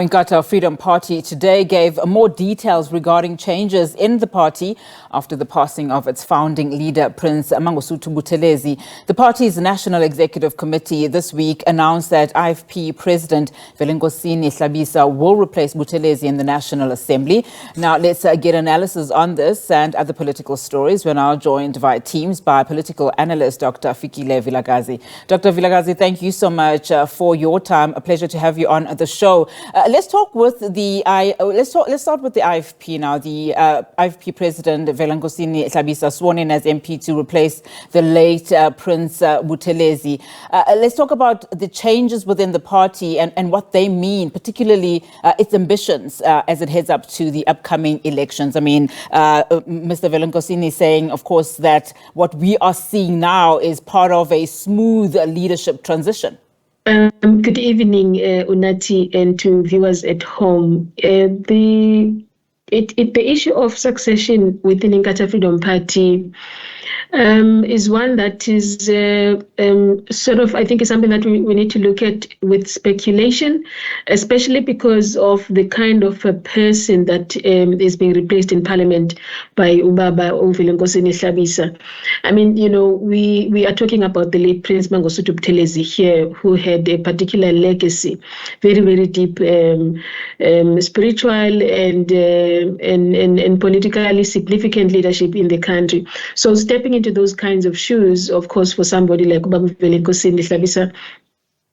Inkatha Freedom Party today gave more details regarding changes in the party after the passing of its founding leader, Prince Mangosuthu Buthelezi. The party's National Executive Committee this week announced that IFP President Velenkosini Hlabisa will replace Buthelezi in the National Assembly. Now, let's get analysis on this and other political stories. We're now joined via Teams by political analyst Dr Fikile Vilakazi. Dr Vilakazi, thank you so much for your time. A pleasure to have you on the show. Let's start with the IFP now. The IFP President Velenkosini Hlabisa sworn in as MP to replace the late Prince Buthelezi. Let's talk about the changes within the party and what they mean, particularly its ambitions as it heads up to the upcoming elections. I mean, Mr. Velenkosini is saying, of course, that what we are seeing now is part of a smooth leadership transition. Good evening, Unati, and to viewers at home. The issue of succession within Inkatha Freedom Party is one that is I think is something that we need to look at with speculation, especially because of the kind of a person that is being replaced in Parliament by Ubaba Velenkosini Hlabisa. I mean, we are talking about the late Prince Mangosuthu Buthelezi here, who had a particular legacy, very, very deep spiritual and politically significant leadership in the country. So stepping into those kinds of shoes, of course, for somebody like Ubaba Velenkosini Hlabisa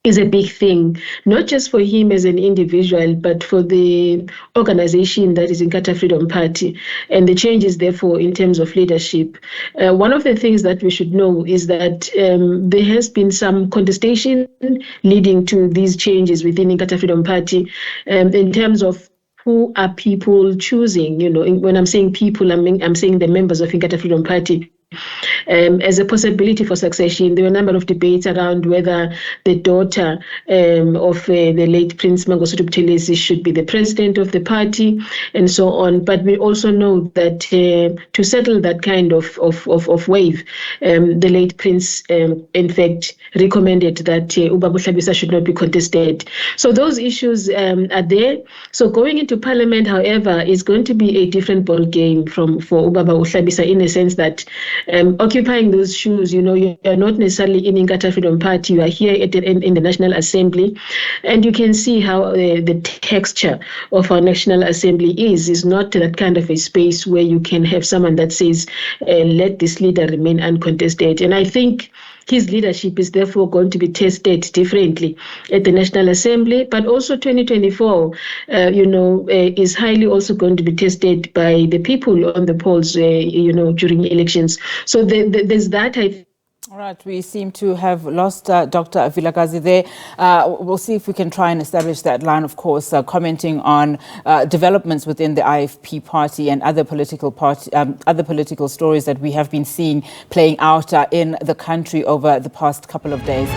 is a big thing, not just for him as an individual, but for the organization that is Inkatha Freedom Party and the changes, therefore, in terms of leadership. One of the things that we should know is that there has been some contestation leading to these changes within Inkatha Freedom Party in terms of who are people choosing. When I'm saying people, I'm saying the members of Inkatha Freedom Party. As a possibility for succession. There were a number of debates around whether the daughter of the late Prince Mangosuthu Buthelezi should be the president of the party and so on. But we also know that to settle that kind of wave, the late Prince, in fact, recommended that Ubaba Hlabisa should not be contested. So those issues are there. So going into Parliament, however, is going to be a different ball game for Ubaba Hlabisa, in a sense that occupying those shoes, you are not necessarily in Inkatha Freedom Party. You are here in the National Assembly, and you can see how the texture of our National Assembly is not that kind of a space where you can have someone that says, let this leader remain uncontested. And I think his leadership is therefore going to be tested differently at the National Assembly, but also 2024, is highly also going to be tested by the people on the polls, during elections. So there's that, I think. All right, we seem to have lost Dr. Vilakazi there. We'll see if we can try and establish that line, of course, commenting on developments within the IFP party and other political stories that we have been seeing playing out in the country over the past couple of days.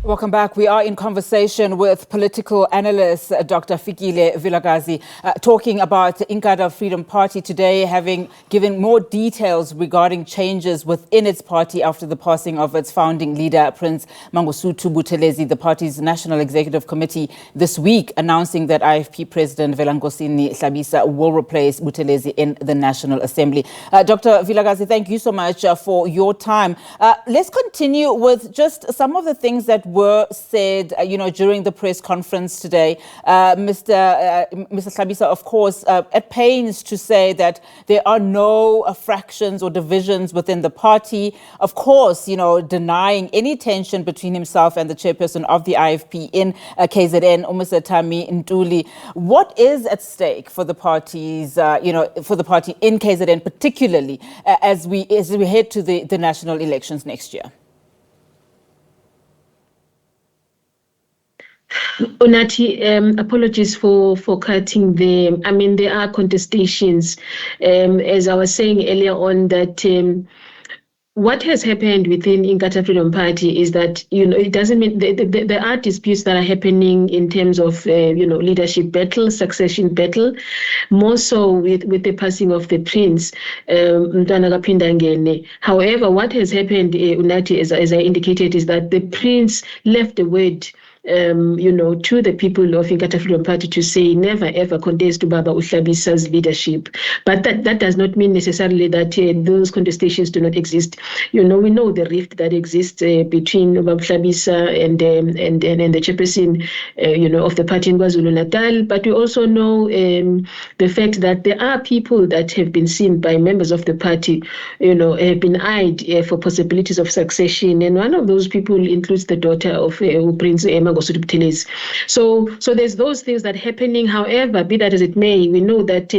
Welcome back. We are in conversation with political analyst Dr. Fikile Vilakazi, talking about the Inkatha Freedom Party today, having given more details regarding changes within its party after the passing of its founding leader, Prince Mangosuthu Buthelezi. The party's National Executive Committee this week announcing that IFP President Velenkosini Hlabisa will replace Buthelezi in the National Assembly. Dr. Vilakazi, thank you so much for your time. Let's continue with just some of the things that were said, during the press conference today. Mr. Hlabisa, of course, at pains to say that there are no fractions or divisions within the party. Of course, denying any tension between himself and the chairperson of the IFP in KZN, Tami Ntuli. What is at stake for the parties, for the party in KZN, particularly as we head to the national elections next year? Unati, apologies for cutting them. I mean, there are contestations. As I was saying earlier on, that what has happened within Inkatha Freedom Party is that, it doesn't mean there are disputes that are happening in terms of, leadership battle, succession battle, more so with the passing of the prince, Mntwana kaPhindangene. However, what has happened, Unati, as I indicated, is that the prince left a word to the people of Inkatha Freedom Party to say never ever contest Ubaba Hlabisa's leadership. But that does not mean necessarily that those contestations do not exist. We know the rift that exists between Ubaba Hlabisa and the chairperson, of the party in KwaZulu-Natal. But we also know the fact that there are people that have been seen by members of the party, have been eyed for possibilities of succession. And one of those people includes the daughter of Prince Mangosuthu Buthelezi. So there's those things that are happening. However, be that as it may, we know that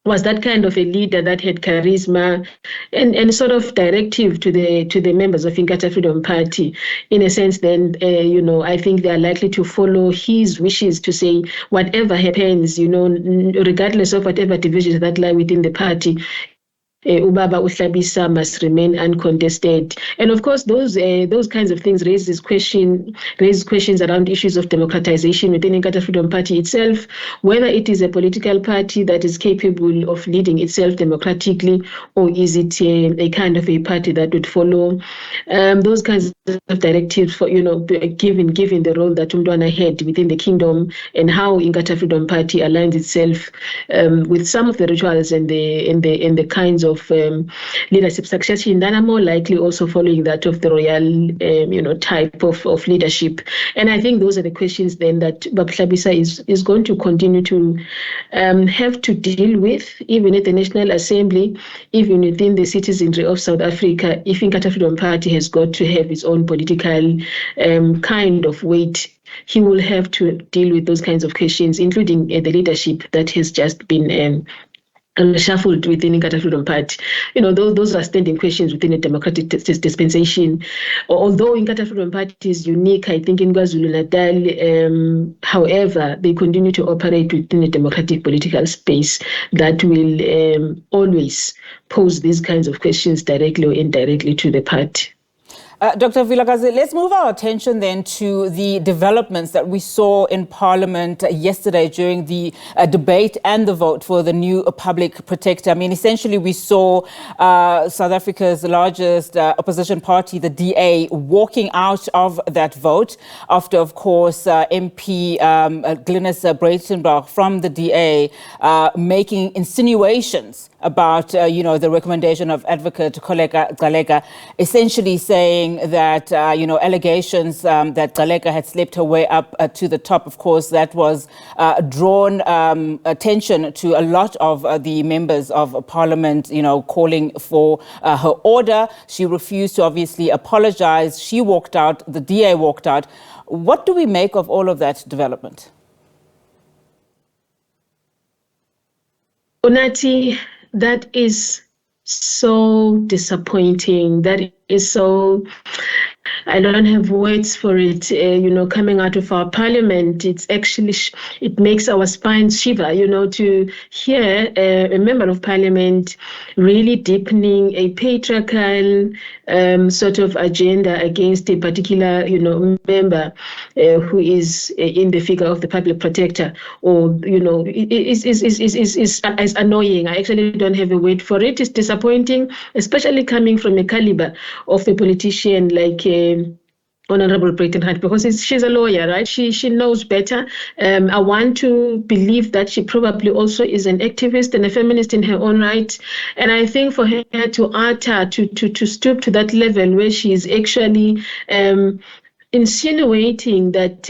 was that kind of a leader that had charisma and sort of directive to the members of Inkatha Freedom Party. In a sense, then, I think they are likely to follow his wishes to say whatever happens, regardless of whatever divisions that lie within the party, Ubaba Hlabisa must remain uncontested. And of course, those kinds of things raise questions around issues of democratization within Inkatha Freedom Party itself, whether it is a political party that is capable of leading itself democratically, or is it a kind of a party that would follow those kinds of directives for, given the role that Umntwana had within the kingdom, and how Inkatha Freedom Party aligns itself with some of the rituals and the kinds of leadership succession that are more likely also following that of the royal, type of leadership. And I think those are the questions then that Baba Hlabisa is going to continue to have to deal with, even at the National Assembly, even within the citizenry of South Africa, if Inkatha Freedom Party has got to have its own political kind of weight. He will have to deal with those kinds of questions, including the leadership that has just been shuffled within Inkatha Freedom Party. Those are standing questions within a democratic dispensation. Although Inkatha Freedom Party is unique, I think, in KwaZulu-Natal, however, they continue to operate within a democratic political space that will always pose these kinds of questions directly or indirectly to the party. Dr. Vilakazi, let's move our attention then to the developments that we saw in Parliament yesterday during the debate and the vote for the new public protector. I mean, essentially, we saw South Africa's largest opposition party, the DA, walking out of that vote after, of course, MP Glynis Breitenbach from the DA making insinuations about, the recommendation of Advocate Kholeka Gcaleka, essentially saying that, allegations that Gcaleka had slipped her way up to the top. Of course, that was drawn attention to a lot of the members of Parliament, calling for her order. She refused to obviously apologize. She walked out. The DA walked out. What do we make of all of that development? Onati, that is so disappointing. That is so, I don't have words for it, coming out of our parliament. It's actually, it makes our spines shiver, to hear a member of parliament really deepening a patriarchal sort of agenda against a particular, member who is in the figure of the public protector, or, is annoying. I actually don't have a word for it. It's disappointing, especially coming from a caliber of a politician like Honorable Breitenbach, because she's a lawyer, right? She knows better. I want to believe that she probably also is an activist and a feminist in her own right. And I think for her to utter, to stoop to that level where she is actually insinuating that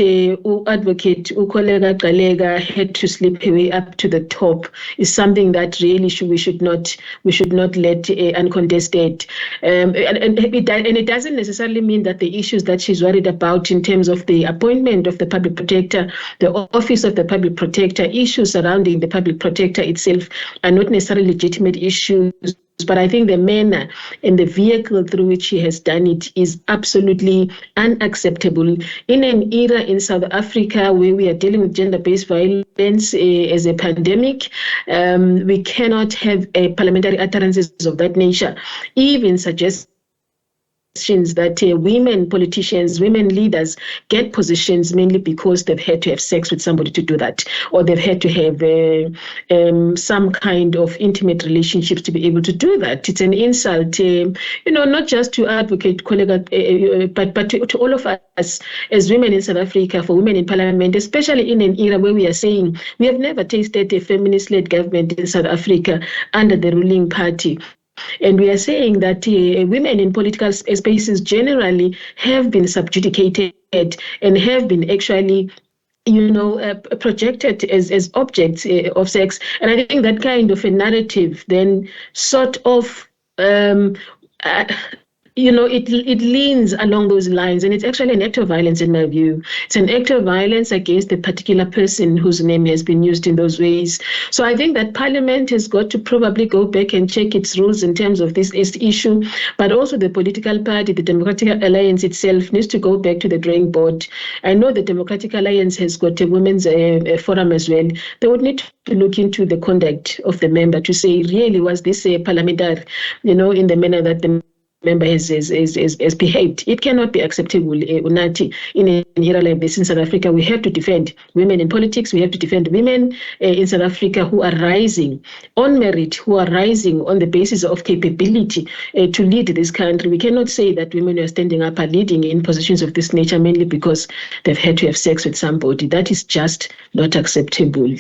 Advocate Kholeka Gcaleka had to slip her way up to the top is something that really we should not let uncontested. And it doesn't necessarily mean that the issues that she's worried about in terms of the appointment of the public protector, the office of the public protector, issues surrounding the public protector itself are not necessarily legitimate issues. But I think the manner and the vehicle through which she has done it is absolutely unacceptable. In an era in South Africa where we are dealing with gender-based violence as a pandemic, we cannot have parliamentary utterances of that nature, even suggesting that women politicians, women leaders get positions mainly because they've had to have sex with somebody to do that, or they've had to have some kind of intimate relationships to be able to do that. It's an insult, not just to advocate, but to all of us as women in South Africa, for women in parliament, especially in an era where we are saying we have never tasted a feminist-led government in South Africa under the ruling party. And we are saying that women in political spaces generally have been subjugated and have been actually projected as objects of sex. And I think that kind of a narrative then sort of it leans along those lines, and it's actually an act of violence in my view. It's an act of violence against the particular person whose name has been used in those ways. So I think that Parliament has got to probably go back and check its rules in terms of this issue, but also the political party, the Democratic Alliance itself needs to go back to the drawing board. I know the Democratic Alliance has got a women's forum as well. They would need to look into the conduct of the member to say, really, was this parliamentary, in the manner that the member has behaved. It cannot be acceptable, Unati, in an era like this in South Africa. We have to defend women in politics. We have to defend women in South Africa who are rising on merit, who are rising on the basis of capability to lead this country. We cannot say that women who are standing up are leading in positions of this nature mainly because they've had to have sex with somebody. That is just not acceptable.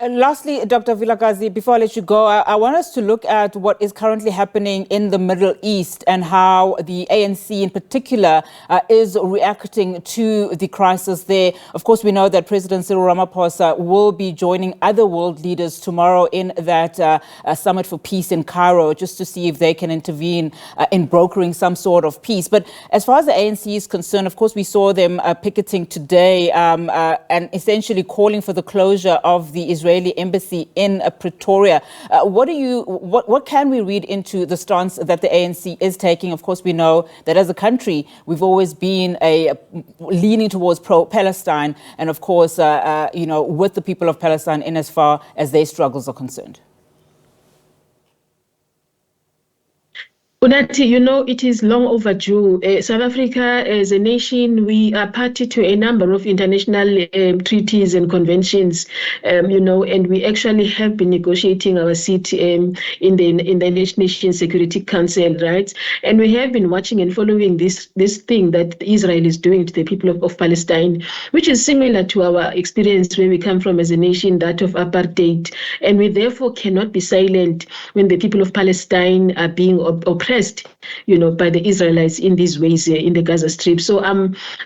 Lastly, Dr. Vilakazi, before I let you go, I want us to look at what is currently happening in the Middle East and how the ANC in particular is reacting to the crisis there. Of course, we know that President Cyril Ramaphosa will be joining other world leaders tomorrow in that summit for peace in Cairo, just to see if they can intervene in brokering some sort of peace. But as far as the ANC is concerned, of course, we saw them picketing today and essentially calling for the closure of the Israeli embassy in Pretoria. What can we read into the stance that the ANC is taking? Of course, we know that as a country, we've always been leaning towards pro-Palestine, and of course, with the people of Palestine in as far as their struggles are concerned. Unati, it is long overdue. South Africa, as a nation, we are party to a number of international treaties and conventions, and we actually have been negotiating our seat in the United Nations Security Council, right? And we have been watching and following this thing that Israel is doing to the people of Palestine, which is similar to our experience where we come from as a nation, that of apartheid. And we therefore cannot be silent when the people of Palestine are being oppressed, by the Israelites in these ways in the Gaza Strip. So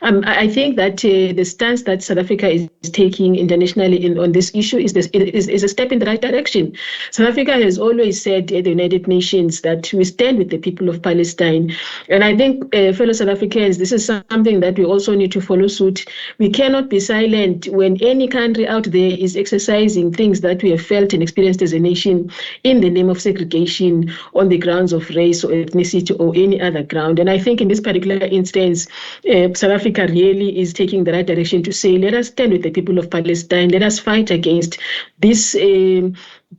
I think that the stance that South Africa is taking internationally on this issue is a step in the right direction. South Africa has always said at the United Nations that we stand with the people of Palestine. And I think, fellow South Africans, this is something that we also need to follow suit. We cannot be silent when any country out there is exercising things that we have felt and experienced as a nation in the name of segregation on the grounds of race or ethnicity or any other ground. And I think in this particular instance, South Africa really is taking the right direction to say, let us stand with the people of Palestine. Let us fight against this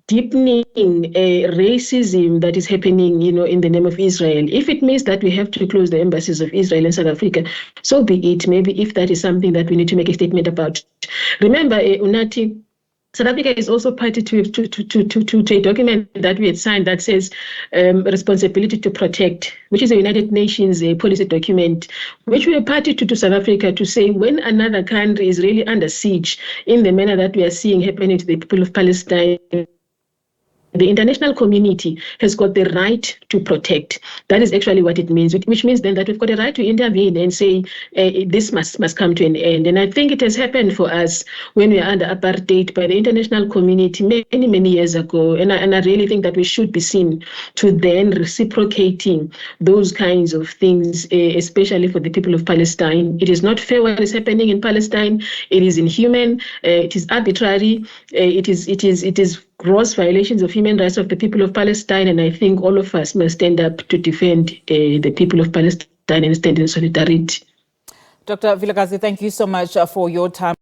deepening racism that is happening, in the name of Israel. If it means that we have to close the embassies of Israel and South Africa, so be it. Maybe if that is something that we need to make a statement about. Remember, Unati, South Africa is also party to a document that we had signed that says responsibility to protect, which is a United Nations policy document, which we are party to South Africa to say when another country is really under siege in the manner that we are seeing happening to the people of Palestine, the international community has got the right to protect. That is actually what it means, which means then that we've got a right to intervene and say this must come to an end. And I think it has happened for us when we are under apartheid by the international community many, many years ago. And I really think that we should be seen to then reciprocating those kinds of things, especially for the people of Palestine. It is not fair what is happening in Palestine. It is inhuman. It is arbitrary. It is gross violations of human rights of the people of Palestine, and I think all of us must stand up to defend the people of Palestine and stand in solidarity. Dr. Vilakazi, thank you so much for your time.